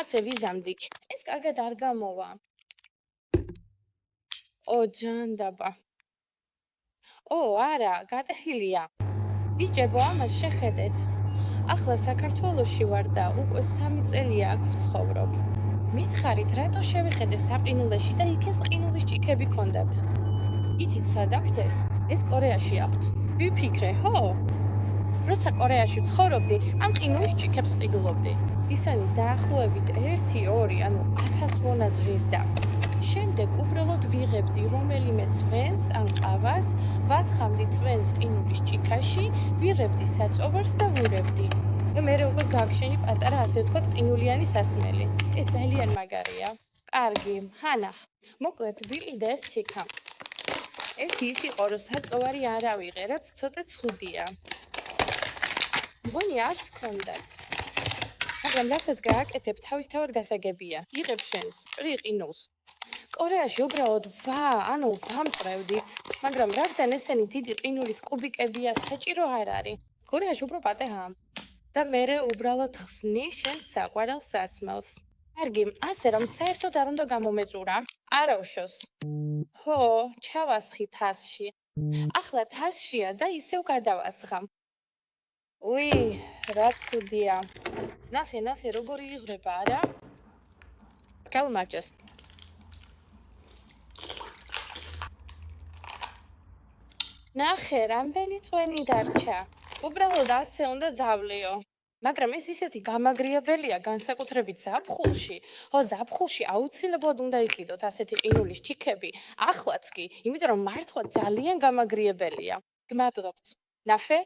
ასე ვიზამდი. ეს კარგად არ გამოვა. ო ჯანდაბა. ო არა, გატეხილია. ბიჭებო, ამას შეხედეთ. ახლა საქართველოში ვარ და უკვე 3 წელია აქ ვცხოვრობ. მითხარით, რატო შევიხედე საყინულეში და იქ ეს ყინულის ჭიქები ქონდათ? იცით სად აქვთ ეს? ეს კორეაში აქვთ. ვიფიქრე, ხო? როცა კორეაში ვცხოვრობდი, ამ ყინულის ჭიქებს ყიდულობდი. ისინი დაახლოებით 1-2, ანუ 1000 მონადღის და შემდეგ უბრალოდ ვიღებდი რომელიმე წვენს ან ყავას, ვასხამდი წვენს ყინულის ჭიქაში, ვიღებდი საწოვარს და ვურევდი. მე უკვე გაგშენი პატარა ასე ვთქვათ ყინულიანი სასმელი. ეს ძალიან მაგარია. კარგი, ჰანა. მოკლედ ვიყიდე ეს ჭიქა. ეს ის იყო, რომ საწოვარი არ ავიღე, რაც ცოტა ცუდია. მგონი არც ქონდათ. მაგრამ რასაც გააკეთებ, თავისთავად გასაგებია. იღებ შენს ყინულს. კორეაში უბრალოდ ვამტვრევდით, მაგრამ რადგან ესენი დიდი ყინულის კუბიკებია, საჭირო არ არის. კორეაში უფრო პატეაა. და მერე უბრალოდ ხსნი შენ საყვარელ სასმელს. კარგი, ასე რომ საერთოდ არ უნდა გამომეწურა. არა უშოს. ხო, ჩავასხი თასში. ახლა თასშია და ისევ გადავასხამ. უი, რა ცუდია. ნახე, როგორი იღრება, არა? გავმარჯოს. ნახე, რამდენი წვენი დარჩა. უბრალოდ ასე უნდა დავლეო. მაგრამ ეს ისეთი გამაგრიებელია განსაკუთრებით ზაფხულში. ხო, ზაფხულში აუცილებლად უნდა იყიდოთ ასეთი ყინულის ჭიქები, ახლაც კი, იმიტომ რომ მართლა ძალიან გამაგრიებელია. გმადლობთ. ნახე,